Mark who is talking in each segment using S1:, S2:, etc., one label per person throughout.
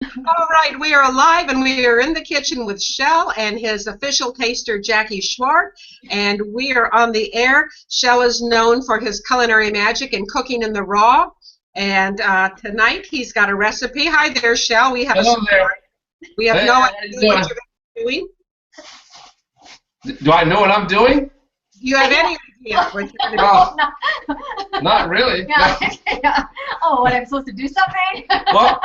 S1: All right, we are live and we are in the kitchen with Schel and his official taster, Jackie Schwark, and we are on the air. Schel is known for his culinary magic and cooking in the raw, and tonight he's got a recipe. Hi there, Schel. We have
S2: Hello there.
S1: We have
S2: Hey,
S1: no
S2: how
S1: idea
S2: you
S1: what
S2: doing?
S1: you're going to be doing.
S2: Do I know what I'm doing?
S1: Do you have any idea what you're going to be
S2: Oh,
S3: No.
S2: not really.
S3: Yeah. Yeah. Oh, what, I'm supposed to do something?
S2: Well,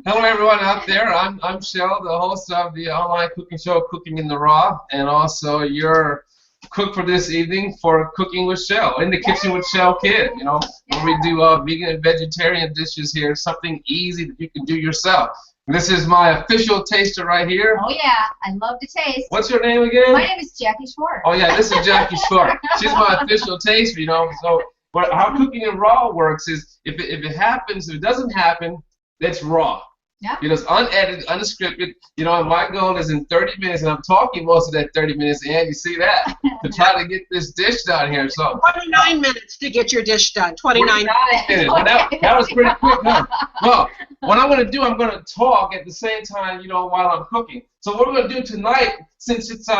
S2: hello everyone out there. I'm Schel, the host of the online cooking show Cooking in the Raw, and also your cook for this evening for Cooking with Schel, in the kitchen with Schel Kidd. You know, where we do vegan and vegetarian dishes here, something easy that you can do yourself. This is my official taster right here.
S3: Oh, yeah. I love to taste.
S2: What's your name again?
S3: My name is Jackie Schwark.
S2: Oh yeah, this is Jackie Schwark. She's my official taster, you know. So how Cooking in Raw works is if it happens, if it doesn't happen, it's raw.
S3: Yeah.
S2: You know, it's unedited, unscripted. You know, and my goal is in 30 minutes, and I'm talking most of that 30 minutes, and you see that, to try to get this dish done here. So
S1: 29 minutes to get your dish done. 29
S2: minutes. Well, that was pretty quick, huh? Well, what I'm going to do, I'm going to talk at the same time, you know, while I'm cooking. So what we're going to do tonight, since it's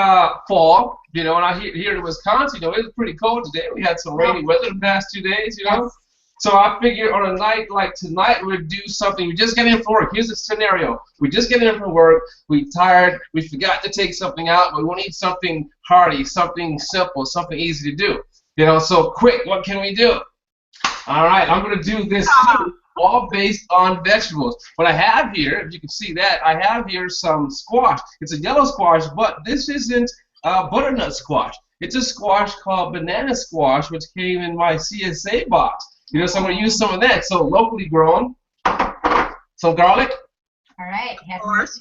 S2: fall, you know, and I here in Wisconsin, you know, it was pretty cold today. We had some rainy weather the past 2 days, you know.
S3: Yes.
S2: So I figure on a night like tonight, we're going to do something. We just get in from work. Here's a scenario. We just get in from work. We're tired. We forgot to take something out. We want to eat something hearty, something simple, something easy to do. You know, so quick, what can we do? All right, I'm going to do this too, all based on vegetables. What I have here, if you can see that, I have here some squash. It's a yellow squash, but this isn't butternut squash. It's a squash called banana squash, which came in my CSA box. You know, so I'm going to use some of that. So locally grown, some garlic,
S3: All right.
S1: Of course.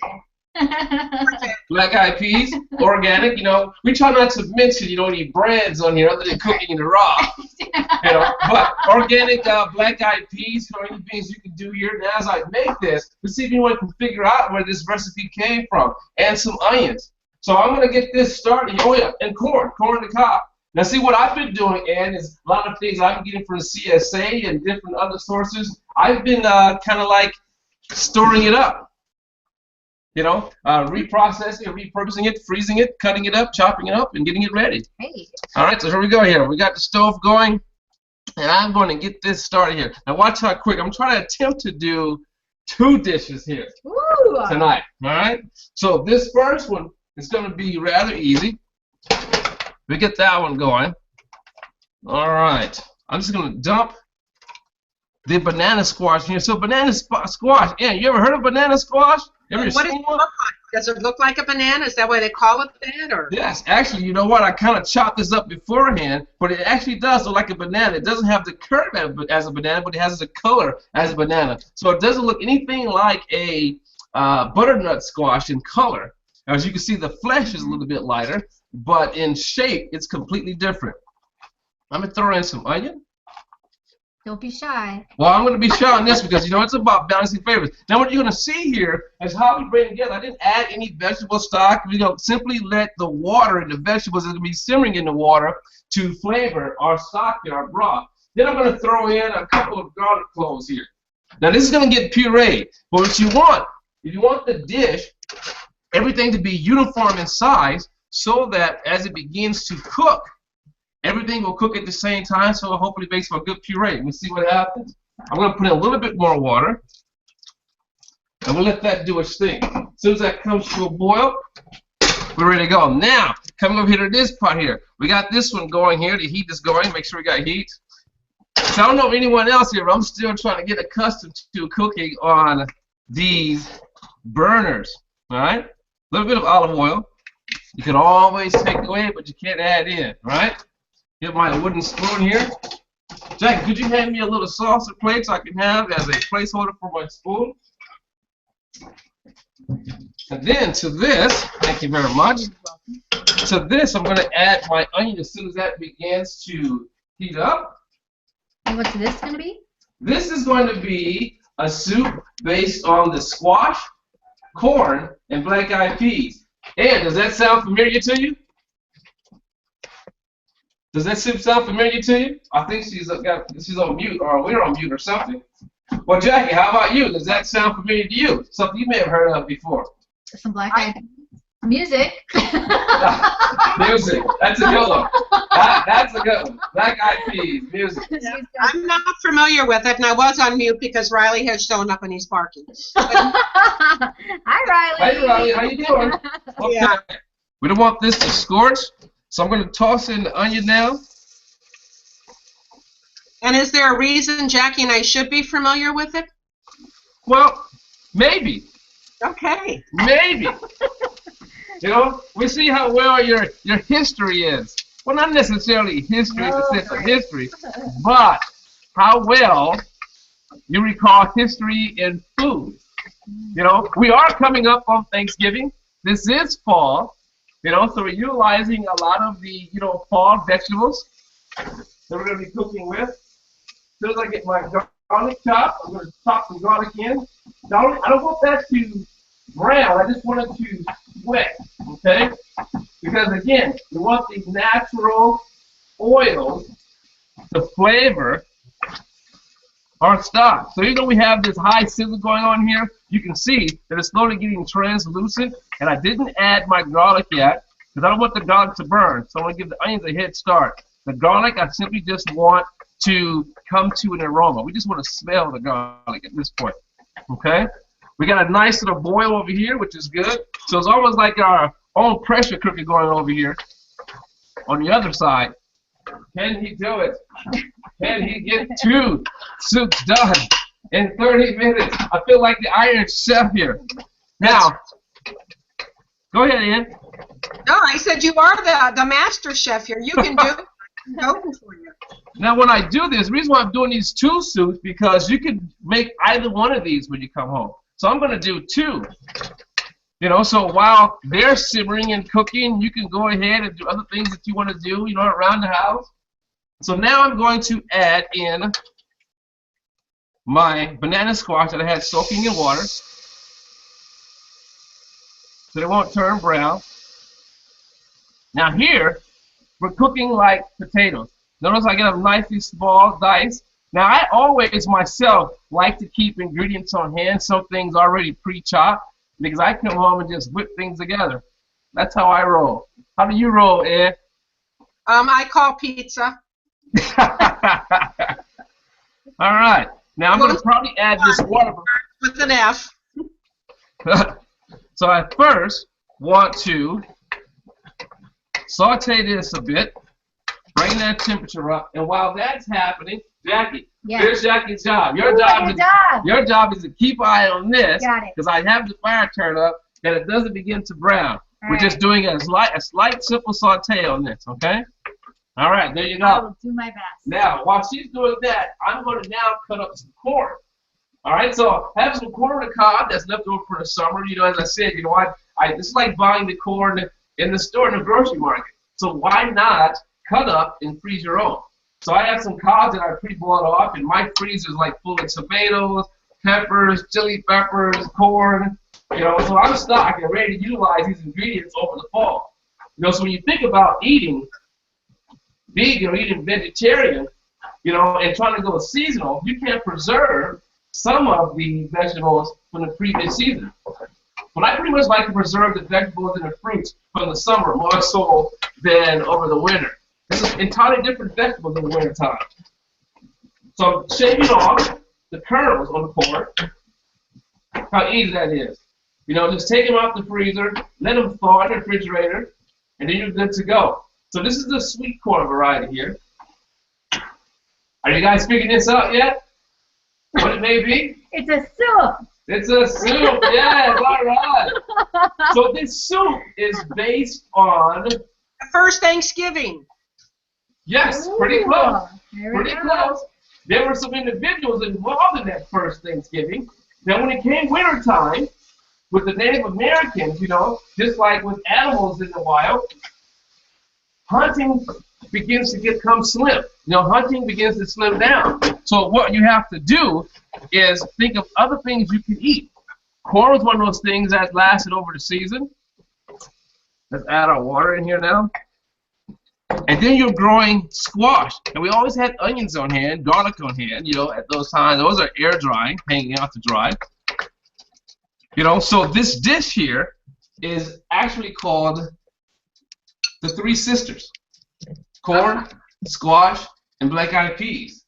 S2: black eyed peas, organic. You know, we try not to mention, you know, any brands on here other than Cooking in the Raw. You know, but organic black eyed peas, you know, any beans you can do here. Now, as I make this, let's see if anyone can figure out where this recipe came from, and some onions. So I'm going to get this started. Oh yeah, and corn on the cob. Now, see, what I've been doing, Ann, is a lot of things I've been getting from the CSA and different other sources. I've been kind of like storing it up, you know, reprocessing it, repurposing it, freezing it, cutting it up, chopping it up, and getting it ready.
S3: Hey.
S2: All right, so here we go here. We got the stove going, and I'm going to get this started here. Now, watch how quick. I'm trying to attempt to do 2 dishes here
S3: Ooh.
S2: tonight, all right? So this first one is going to be rather easy. We get that one going. All right. I'm just going to dump the banana squash here. So banana squash. Yeah, you ever heard of banana squash? Ever
S1: What does it
S2: seen
S1: look
S2: one?
S1: like? Does it look like a banana? Is that why they call it that? Or?
S2: Yes. Actually, you know what? I kind of chopped this up beforehand, but it actually does look like a banana. It doesn't have the curve as a banana, but it has the color as a banana. So it doesn't look anything like a butternut squash in color. As you can see, the flesh is a little bit lighter, but in shape, it's completely different. I'm going to throw in some onion.
S3: Don't be shy.
S2: Well, I'm going to be shy on this because, you know, it's about balancing flavors. Now, what you're going to see here is how we bring it together. I didn't add any vegetable stock. We're going to simply let the water and the vegetables that are going to be simmering in the water to flavor our stock here, our broth. Then I'm going to throw in a couple of garlic cloves here. Now, this is going to get pureed. But what you want, if you want the dish, everything to be uniform in size, so that as it begins to cook, everything will cook at the same time, so it hopefully makes for a good puree. We'll see what happens. I'm going to put in a little bit more water, and we'll let that do its thing. As soon as that comes to a boil, we're ready to go. Now, coming over here to this part here. We got this one going here. The heat is going. Make sure we got heat. So I don't know if anyone else here, but I'm still trying to get accustomed to cooking on these burners. All right? A little bit of olive oil. You can always take away, but you can't add in, right? Get my wooden spoon here. Jack, could you hand me a little saucer plate so I can have as a placeholder for my spoon? And then to this, thank you very much. To this, I'm going to add my onion as soon as that begins to heat up.
S3: And what's this going to be?
S2: This is going to be a soup based on the squash, corn, and black eyed peas. And does that sound familiar to you? Does that soup sound familiar to you? I think she's on mute, or we're on mute, or something. Well, Jackie, how about you? Does that sound familiar to you? Something you may have heard of before.
S3: Some black eyed music.
S2: Music. That's a good one. That's a good one. Black Eyed Peas. Music.
S1: Yeah. I'm not familiar with it, and I was on mute because Riley has shown up and he's barking.
S3: Hi, Riley.
S2: Hey, Riley. How you doing? Okay.
S1: Yeah.
S2: We don't want this to scorch, so I'm going to toss in the onion now.
S1: And is there a reason Jackie and I should be familiar with it?
S2: Well, maybe.
S1: Okay.
S2: Maybe. You know, we see how well your history is. Well, not necessarily history in the sense of history, but how well you recall history in food. You know, we are coming up on Thanksgiving. This is fall. You know, so we're utilizing a lot of the, fall vegetables that we're going to be cooking with. As soon as I get my garlic chopped, I'm going to chop some garlic in. Now, I don't want that to brown. I just want it to sweat, okay? Because, again, we want the natural oils to flavor our stock. So even though we have this high sizzle going on here, you can see that it's slowly getting translucent, and I didn't add my garlic yet because I don't want the garlic to burn, so I'm going to give the onions a head start. The garlic, I simply just want to come to an aroma. We just want to smell the garlic at this point, okay? We got a nice little boil over here, which is good. So it's almost like our own pressure cooker going over here on the other side. Can he do it? Can he get 2 soups done in 30 minutes? I feel like the Iron Chef here. Now, go ahead, Ian.
S1: No, I said you are the master chef here. You can do it. I'm voting for you.
S2: Now, when I do this, the reason why I'm doing these 2 soups, because you can make either one of these when you come home. So I'm going to do 2. You know, so while they're simmering and cooking, you can go ahead and do other things that you want to do, around the house. So now I'm going to add in my banana squash that I had soaking in water, so they won't turn brown. Now here, we're cooking like potatoes. Notice I get a nicely small dice. Now I always myself like to keep ingredients on hand, some things already pre-chopped, because I come home and just whip things together. That's how I roll. How do you roll, Ed?
S1: I call pizza.
S2: All right. Now I'm going to probably add this water.
S1: With an F.
S2: So I first want to saute this a bit, bring that temperature up, and while that's happening, Jackie, here's Jackie's job. Your job is to keep an eye on this, because I have the fire turned up, and it doesn't begin to brown. We're just doing a slight simple saute on this, okay? All right, there you go.
S3: I will do my best.
S2: Now, while she's doing that, I'm going to now cut up some corn. All right, so I have some corn on the cob that's left over for the summer. As I said, this is like buying the corn in the store, in the grocery market. So why not cut up and freeze your own? So I have some cobs that I pre-boiled off, and my freezer is like full of tomatoes, peppers, chili peppers, corn. So I'm stocked and ready to utilize these ingredients over the fall. So when you think about eating vegan or eating vegetarian, and trying to go seasonal, you can preserve some of the vegetables from the previous season. But I pretty much like to preserve the vegetables and the fruits from the summer more so than over the winter. This is entirely different vegetables in the winter time. So I'm shaving off the kernels on the corn. How easy that is. Just take them out the freezer, let them thaw in the refrigerator, and then you're good to go. So this is the sweet corn variety here. Are you guys figuring this out yet? What it may be?
S3: It's a soup.
S2: It's a soup, yes, all right. So this soup is based on...
S1: First Thanksgiving.
S2: Yes, pretty close. Pretty close. There were some individuals involved in that first Thanksgiving. Now when it came winter time, with the Native Americans, just like with animals in the wild, hunting begins to become slim. Hunting begins to slim down. So what you have to do is think of other things you can eat. Corn was one of those things that lasted over the season. Let's add our water in here now. And then you're growing squash. And we always had onions on hand, garlic on hand, you know, at those times. Those are air drying, hanging out to dry. You know, so this dish here is actually called the Three Sisters. Corn, squash, and black-eyed peas.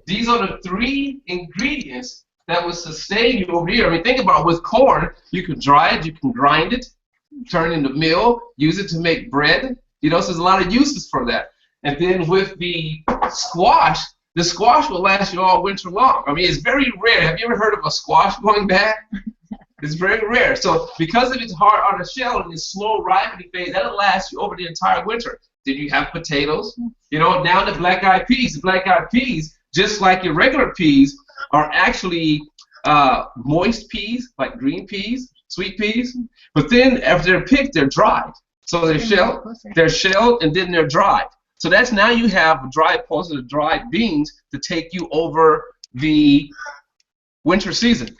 S2: These are the three ingredients that will sustain you over here. I mean, think about it. With corn, you can dry it, you can grind it, turn it into meal, use it to make bread. You know, so there's a lot of uses for that. And then with the squash will last you all winter long. I mean, it's very rare. Have you ever heard of a squash going bad? It's very rare. So because of its hard on the shell and its slow ripening phase, that'll last you over the entire winter. Then you have potatoes. You know, now the black-eyed peas. The black-eyed peas, just like your regular peas, are actually moist peas, like green peas, sweet peas. But then after they're picked, they're dried. So they're shelled, and then they're dried. So that's now you have dried pulses of dried beans to take you over the winter season.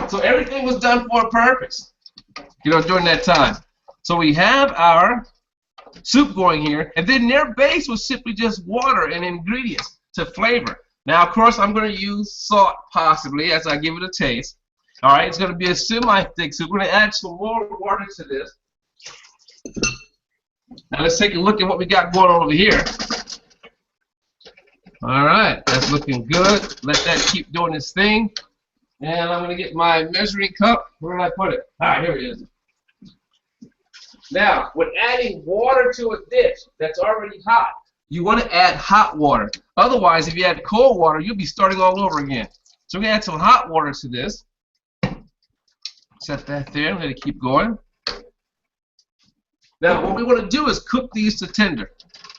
S2: So everything was done for a purpose, you know, during that time. So we have our soup going here, and then their base was simply just water and ingredients to flavor. Now, of course, I'm going to use salt possibly as I give it a taste. All right, it's going to be a semi-thick soup. We're going to add some more water to this. Now let's take a look at what we got going on over here. All right, that's looking good. Let that keep doing its thing. And I'm going to get my measuring cup. Where did I put it? All right, here it is. Now, when adding water to a dish that's already hot, you want to add hot water. Otherwise, if you add cold water, you'll be starting all over again. So we're going to add some hot water to this. Set that there. Let it keep going. Now, what we want to do is cook these to tender.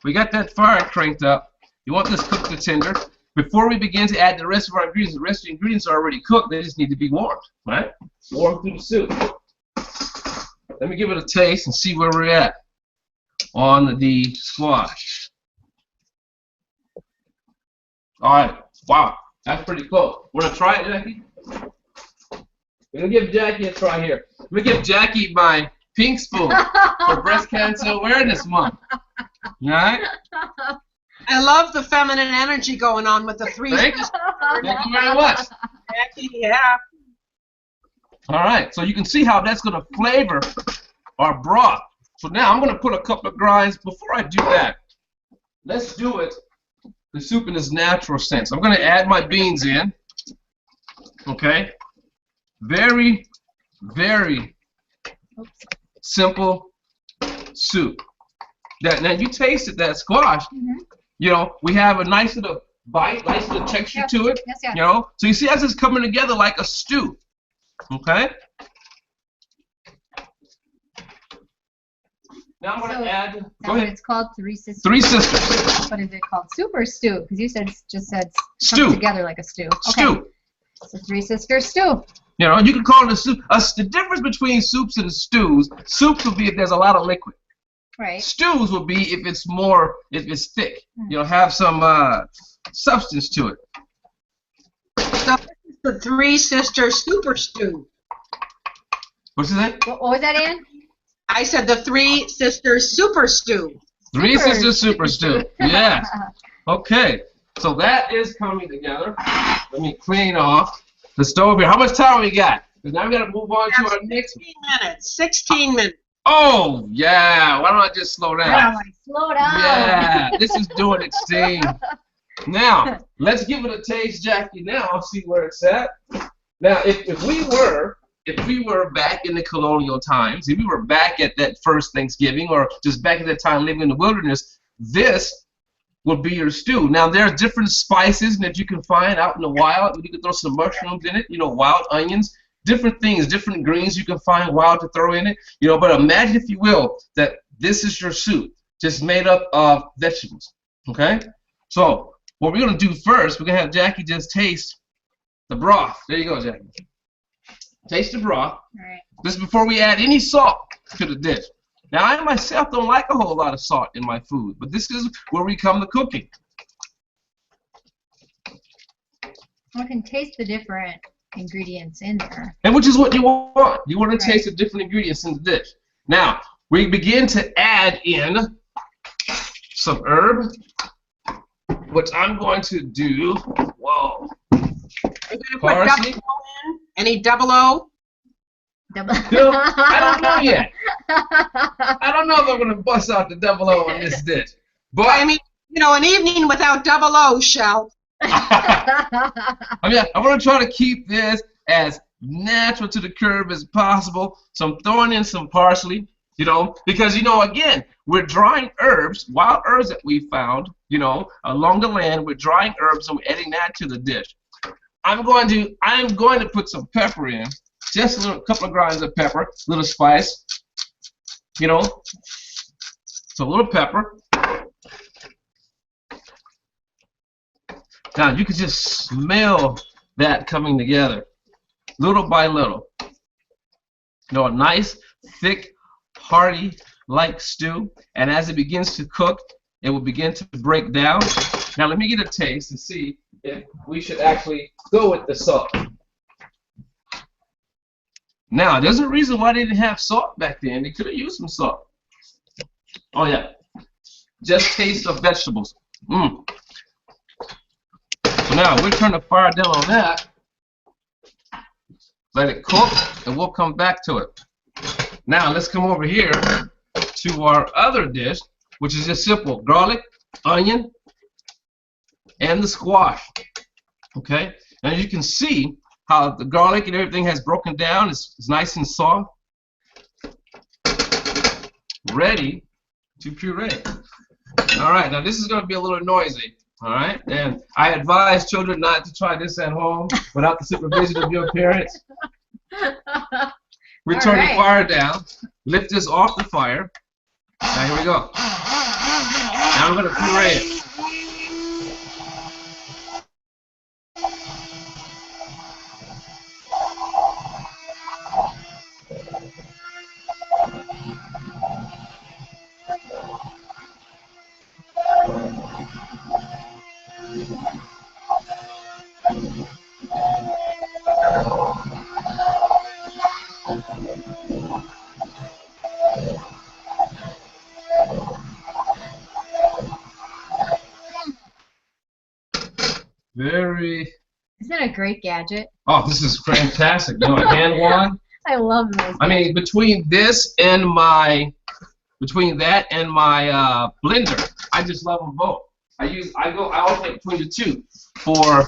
S2: We got that fire cranked up. You want this cooked to tender. Before we begin to add the rest of our ingredients, the rest of the ingredients are already cooked. They just need to be warmed, right? Warm through the soup. Let me give it a taste and see where we're at on the squash. All right. Wow. That's pretty close. Want to try it, Jackie? We're going to give Jackie a try here. Let me give Jackie my pink spoon for Breast Cancer Awareness Month. All right?
S1: I love the feminine energy going on with the three.
S2: Thank you. Thank you very much.
S1: Jackie, yeah.
S2: All right, so you can see how that's going to flavor our broth. So now I'm going to put a couple of grinds. Before I do that, let's do it, the soup in its natural sense. I'm going to add my beans in. Okay? Very, very simple soup. Now you tasted that squash. You know, we have a nice little bite, nice little texture to it.
S3: Yes, yes.
S2: You know, so you see as it's coming together like a stew. Okay. Now I'm going to add. Go ahead.
S3: It's called Three Sisters.
S2: Three Sisters.
S3: But is it called soup or stew? Because you said just said
S2: Stew.
S3: comes together like a stew. Okay.
S2: Stew.
S3: So Three Sisters stew.
S2: You know, you can call it a soup. The difference between soups and stews, soups will be if there's a lot of liquid.
S3: Right.
S2: Stews will be if it's more, if it's thick. You know, have some substance to it.
S1: So this is the Three Sisters Super Stew.
S2: What's that?
S3: What was that, Ann?
S1: I said the Three Sisters Super Stew.
S2: Three Sisters Super Stew. Yes. Okay. So that is coming together. Let me clean off the stove here. How much time we got? Because now we got to move on to our next.
S1: 16 minutes. 16 minutes.
S2: Oh, yeah. Why don't I just slow down?
S3: Slow down.
S2: Yeah. This is doing its thing. Now, let's give it a taste, Jackie. Now, I'll see where it's at. Now, if we were back in the colonial times, if we were back at that first Thanksgiving or just back at that time living in the wilderness, this would be your stew. Now, there are different spices that you can find out in the wild. You can throw some mushrooms in it, you know, wild onions, different things, different greens you can find wild to throw in it. You know, but imagine, if you will, that this is your soup, just made up of vegetables, okay? So, what we're going to do first, we're going to have Jackie just taste the broth. There you go, Jackie. Taste the broth.
S3: All right.
S2: This is before we add any salt to the dish. Now, I myself don't like a whole lot of salt in my food, but this is where we come to cooking.
S3: I can taste the different ingredients in there.
S2: And which is what you want. You want to taste the different ingredients in the dish. Now, we begin to add in some herb, which I'm going to do. Whoa.
S1: Are you going to put
S2: Parsley.
S1: double O in? Any double O?
S3: Double.
S2: I don't know yet. I don't know if I'm going to bust out the double O in this dish. But
S1: I mean, you know, an evening without double O, Schel.
S2: I mean, I want to try to keep this as natural to the curb as possible. So I'm throwing in some parsley, you know, because, you know, again, we're drying herbs, wild herbs that we found, you know, along the land. We're drying herbs and we're adding that to the dish. I'm going to put some pepper in, just a couple of grinds of pepper, a little spice, you know, so a little pepper. Now you can just smell that coming together, little by little. You know, a nice, thick, hearty, like stew. And as it begins to cook, it will begin to break down. Now let me get a taste and see if we should actually go with the salt. Now, there's a reason why they didn't have salt back then. They could have used some salt. Oh yeah, just taste of vegetables. So now we'll turn the fire down on that. Let it cook, and we'll come back to it. Now let's come over here to our other dish, which is just simple: garlic, onion, and the squash. Okay, and as you can see how the garlic and everything has broken down. It's nice and soft, ready to puree. All right, now this is going to be a little noisy. All right, and I advise children not to try this at home without the supervision of your parents. We turn the fire down, lift this off the fire. Now here we go. Now we're going to puree it.
S3: Isn't that a great gadget?
S2: Oh, this is fantastic. You know, a hand wand.
S3: I love those.
S2: I mean, between that and my blender, I just love them both. I alternate between the two for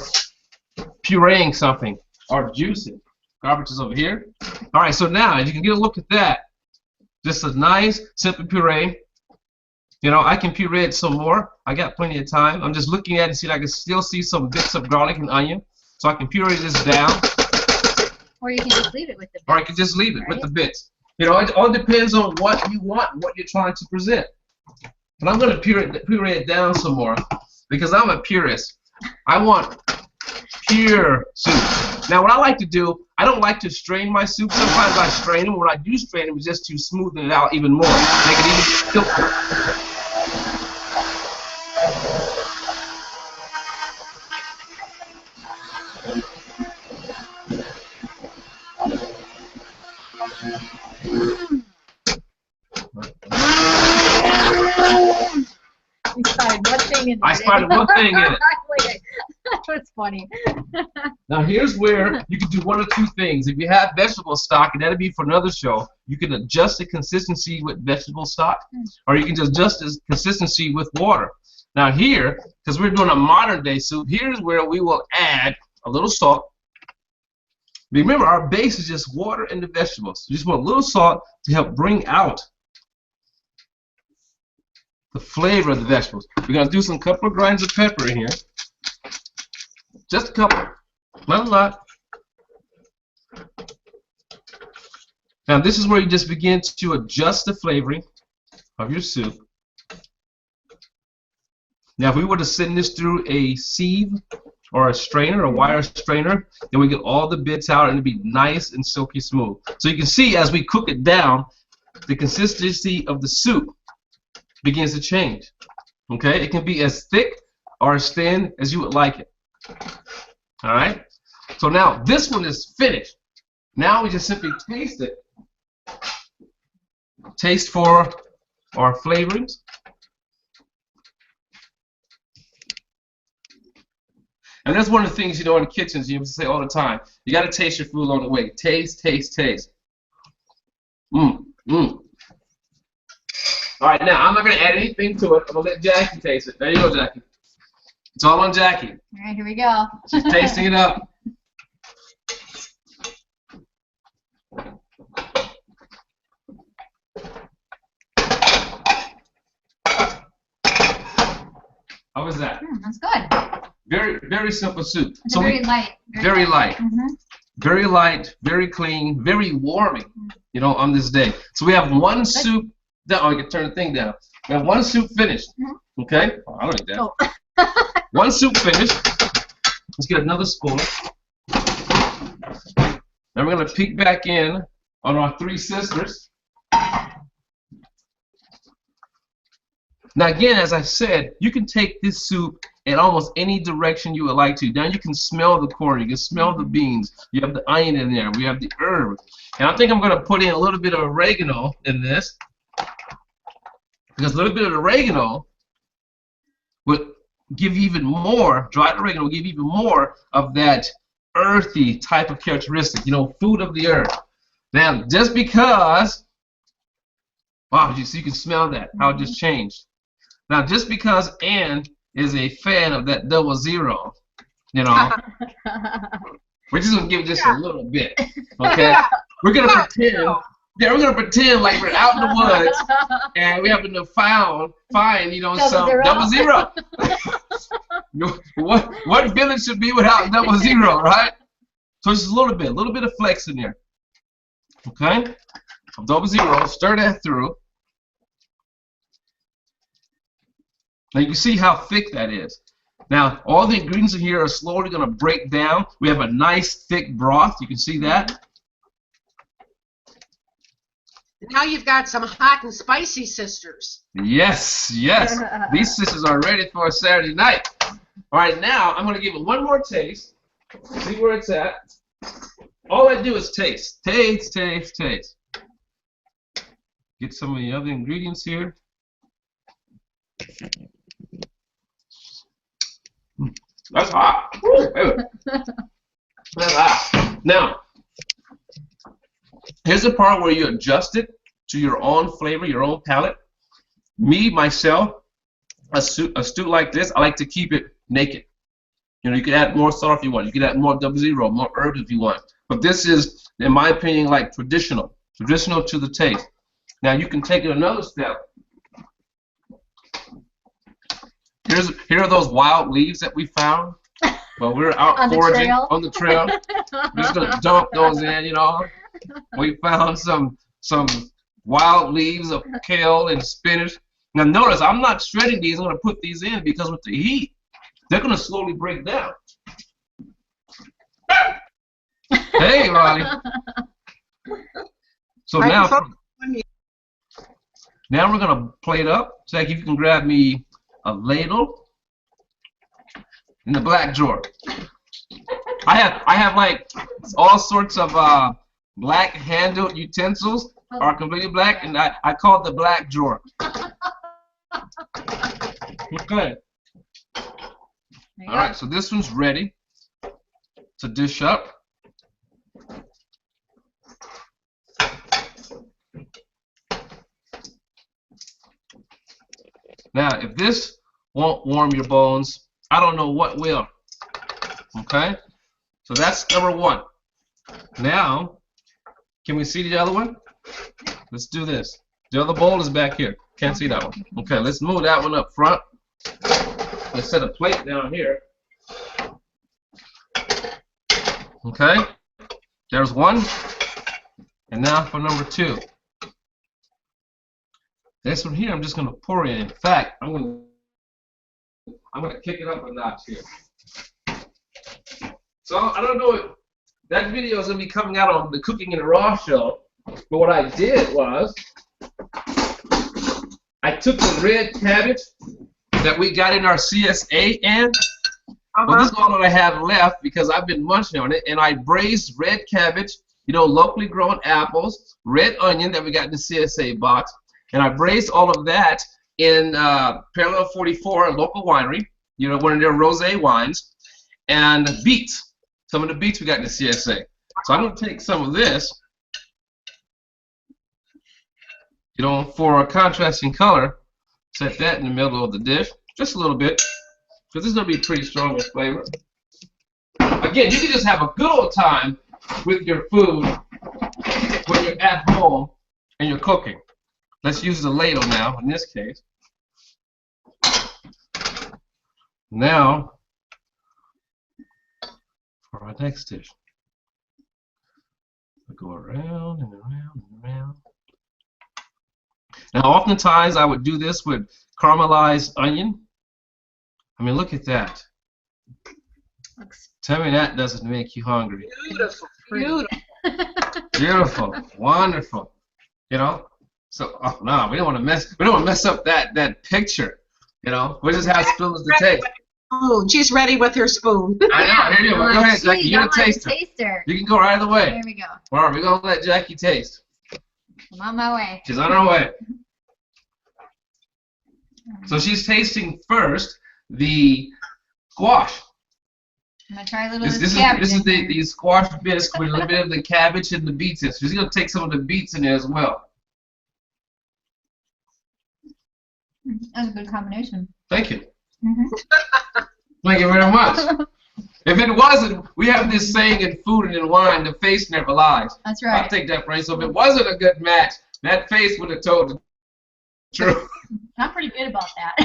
S2: pureeing something or juicing. Garbage is over here. All right, so now as you can get a look at that, just a nice simple puree. You know, I can puree it some more. I got plenty of time. I'm just looking at it and see if I can still see some bits of garlic and onion. So I can puree this down.
S3: Or you can just leave it with the bits.
S2: Or I can just leave it with the bits. You know, it all depends on what you want, what you're trying to present. But I'm going to puree it down some more because I'm a purist. I want pure soup. Now, what I like to do, I don't like to strain my soup. Sometimes I strain them. When I do strain them, it's just to smoothen it out even more. Make it even silkier. I started one thing in it.
S3: That was funny.
S2: Now here's where you can do one of two things. If you have vegetable stock, and that'll be for another show, you can adjust the consistency with vegetable stock, or you can just adjust the consistency with water. Now here, because we're doing a modern day soup, here's where we will add a little salt. Remember, our base is just water and the vegetables. You just want a little salt to help bring out the flavor of the vegetables. We're going to do some couple of grinds of pepper in here. Just a couple. Not a lot. Now this is where you just begin to adjust the flavoring of your soup. Now if we were to send this through a sieve or a strainer, a wire strainer, then we get all the bits out and it'll be nice and silky smooth. So you can see as we cook it down, the consistency of the soup begins to change. Okay, it can be as thick or as thin as you would like it. All right, so now this one is finished. Now we just simply taste it. Taste for our flavorings. And that's one of the things, you know, in the kitchens you say all the time. You got to taste your food along the way. Taste, taste, taste. All right, now I'm not going to add anything to it. I'm going to let Jackie taste it. There you go, Jackie. It's all on Jackie.
S3: All right, here we go.
S2: She's tasting it up. How was that?
S3: That's good.
S2: Very, very simple soup.
S3: It's very light.
S2: Very light. Very light, very clean, very warming, you know, on this day. So we have one soup down. Oh, I can turn the thing down. We have one soup finished. Okay? Oh, I don't need that.
S3: Oh.
S2: One soup finished. Let's get another spoon. Then we're going to peek back in on our three sisters. Now again, as I said, you can take this soup in almost any direction you would like to. Now you can smell the corn, you can smell the beans, you have the onion in there, we have the herb. And I think I'm going to put in a little bit of oregano in this, because a little bit of oregano would give you even more, dried oregano will give you even more of that earthy type of characteristic, you know, food of the earth. Now, just because, wow, you see, you can smell that, how it just changed. Now, just because Ann is a fan of that 00, you know, we're just gonna give it just a little bit, okay? We're gonna pretend, we're gonna pretend like we're out in the woods and we happen to find, you know, some 00. What village should be without 00, right? So just a little bit of flex in there, okay? 00, stir that through. Now you can see how thick that is. Now all the ingredients in here are slowly going to break down. We have a nice thick broth. You can see that.
S1: Now you've got some hot and spicy sisters.
S2: Yes, yes. These sisters are ready for a Saturday night. All right, now I'm going to give it one more taste. See where it's at. All I do is taste. Taste, taste, taste. Get some of the other ingredients here. That's hot. That's hot. Now, here's the part where you adjust it to your own flavor, your own palate. Me, myself, a stew like this, I like to keep it naked. You know, you can add more salt if you want. You can add more 00, more herbs if you want. But this is, in my opinion, like traditional to the taste. Now, you can take it another step. Here are those wild leaves that we found while we were out foraging on the trail. We're just gonna dump those in, you know. We found some wild leaves of kale and spinach. Now notice, I'm not shredding these. I'm gonna put these in because with the heat, they're gonna slowly break down. Hey, Ronnie. So now we're gonna plate up. Jackie, if you can grab me a ladle in the black drawer. I have like all sorts of black handled utensils are completely black, and I call it the black drawer. Okay. All right, so this one's ready to dish up. Now, if this won't warm your bones, I don't know what will. Okay? So that's number one. Now, can we see the other one? Let's do this. The other bowl is back here. Can't see that one. Okay, let's move that one up front. Let's set a plate down here. Okay? There's one. And now for number two. This one here, I'm just going to pour in. In fact, I'm going to kick it up a notch here. So I don't know if that video is going to be coming out on the Cooking in the Raw show, but what I did was I took the red cabbage that we got in our CSA and well, this is all that I have left because I've been munching on it, and I braised red cabbage, you know, locally grown apples, red onion that we got in the CSA box, and I braised all of that in Parallel 44, a local winery, you know, one of their rosé wines. and beets. Some of the beets we got in the CSA. So I'm going to take some of this, you know, for a contrasting color. Set that in the middle of the dish, just a little bit, because this is going to be pretty strong in flavor. Again, you can just have a good old time with your food when you're at home and you're cooking. Let's use the ladle now, in this case. Now, for our next dish. We'll go around and around and around. Now, oftentimes I would do this with caramelized onion. I mean, look at that. Tell me that doesn't make you hungry.
S1: Beautiful, beautiful.
S2: Beautiful, wonderful. You know. So, oh no, we don't want to mess up that picture. You know, we just have spoons to taste.
S1: Oh, she's ready with her spoon.
S2: I know. Here you go. Go ahead, Jackie. You're a taster. You can go right away.
S3: There we go.
S2: All right, we're gonna let Jackie taste.
S3: I'm on my way.
S2: She's on her way. So she's tasting first the squash.
S3: I'm gonna try a little
S2: This is the squash bisque with a little bit of the cabbage and the beets in. So she's gonna take some of the beets in there as well.
S3: That's a good combination.
S2: Thank you.
S3: Mm-hmm.
S2: Thank you very much. If it wasn't, we have this saying in food and in wine, the face never lies.
S3: That's right.
S2: I'll take that phrase. So if it wasn't a good match, that face would have told the truth.
S3: I'm pretty good about that.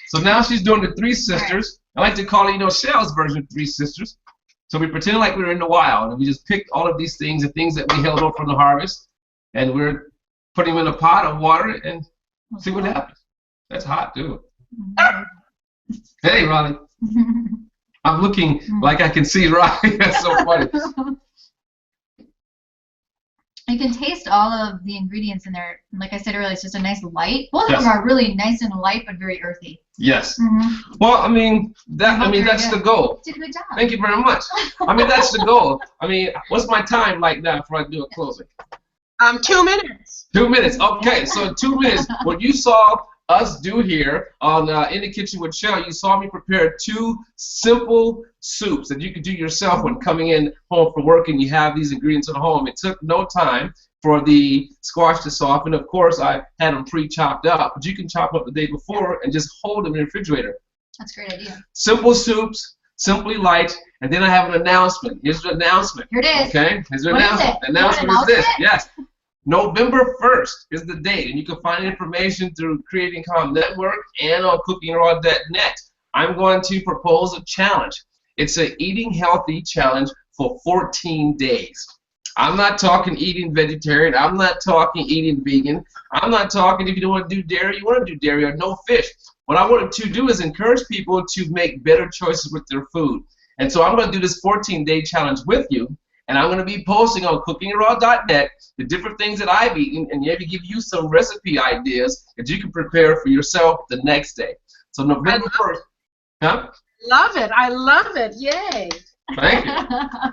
S2: So now she's doing the Three Sisters. I like to call it, you know, Shel's version of Three Sisters. So we pretend like we were in the wild, and we just picked all of these things, the things that we held over from the harvest, and we're putting them in a pot of water and see what happens. That's hot, too. Hey, Ronnie. I'm looking like I can see Ronnie. That's so funny.
S3: You can taste all of the ingredients in there. Like I said earlier, it's just a nice light. Both
S2: Yes.
S3: of them are really nice and light, but very earthy.
S2: Yes.
S3: Mm-hmm.
S2: Well, I mean, that's the goal.
S3: You did a good job.
S2: Thank you very much. I mean, that's the goal. I mean, what's my time like now before I do a closing?
S1: 2 minutes.
S2: 2 minutes. Okay, so 2 minutes. What you saw us do here on In the Kitchen with Schel, you saw me prepare 2 simple soups that you could do yourself when coming in home from work and you have these ingredients at home. It took no time for the squash to soften. Of course, I had them pre-chopped up, but you can chop up the day before and just hold them in the refrigerator.
S3: That's a great idea.
S2: Simple soups, simply light, and then I have an announcement. Here's the announcement.
S3: Here it is.
S2: Okay, here's the
S3: What is
S2: announcement.
S3: it?
S2: The announcement is this.
S3: It?
S2: Yes. November 1st is the date, and you can find information through Creating.com Network and on CookingRaw.net. I'm going to propose a challenge. It's an eating healthy challenge for 14 days. I'm not talking eating vegetarian. I'm not talking eating vegan. I'm not talking if you don't want to do dairy, you want to do dairy or no fish. What I wanted to do is encourage people to make better choices with their food. And so I'm going to do this 14-day challenge with you. And I'm going to be posting on CookingRaw.net the different things that I've eaten and maybe give you some recipe ideas that you can prepare for yourself the next day. So November 1st. Huh?
S1: Love it. I love it. Yay.
S2: Thank you.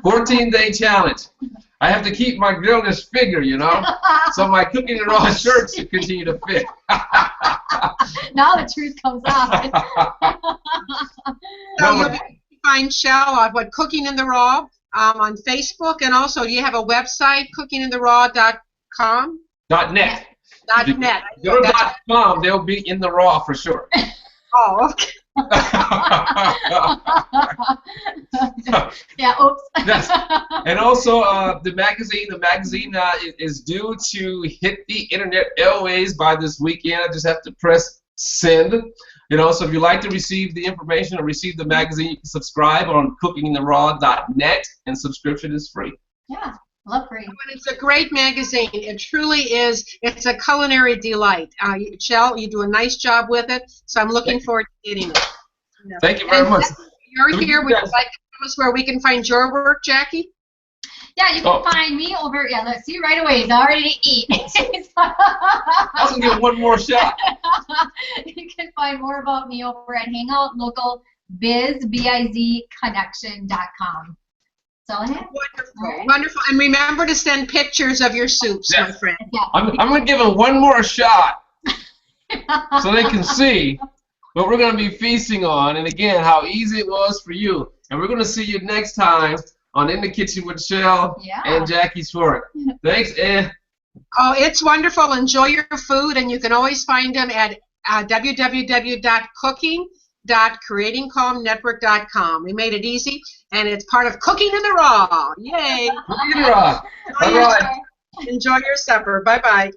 S2: 14-day challenge. I have to keep my girlish figure, you know, so my Cooking and Raw shirts continue to fit.
S3: Now the truth comes out.
S1: So you can find Schel on Cooking in the Raw on Facebook, and also you have a website, cookingintheraw.com?
S2: .net.
S1: .net.
S2: Go to .com, they'll be in the raw for sure.
S1: Oh, okay.
S3: Yeah, oops.
S2: Yes. And also the magazine is due to hit the internet airways by this weekend. I just have to press send. You know, so if you'd like to receive the information or receive the magazine, you can subscribe on cookingintheraw.net, and subscription is free.
S3: Yeah, love free.
S1: And it's a great magazine. It truly is. It's a culinary delight. Schel, you do a nice job with it, so I'm looking forward to getting it.
S2: Thank you very much.
S1: You're here. Would you like to tell us where we can find your work, Jackie?
S3: Yeah, you can find me over. Yeah, let's see right away. He's already to eat.
S2: I was gonna give one more shot.
S3: You can find more about me over at Hangout Local BizConnection.com. That's all I have.
S1: Wonderful,
S3: Right.
S1: wonderful. And remember to send pictures of your soups, my friend.
S3: Yeah.
S2: I'm gonna give them one more shot so they can see what we're gonna be feasting on, and again, how easy it was for you. And we're going to see you next time on In the Kitchen with Schel and Jackie Schwark. Thanks, and
S1: oh, it's wonderful. Enjoy your food, and you can always find them at www.cooking.creatingcalmnetwork.com. We made it easy, and it's part of Cooking in the Raw. Yay!
S2: Cooking in the Raw. Bye-bye.
S1: Enjoy your supper. Bye-bye.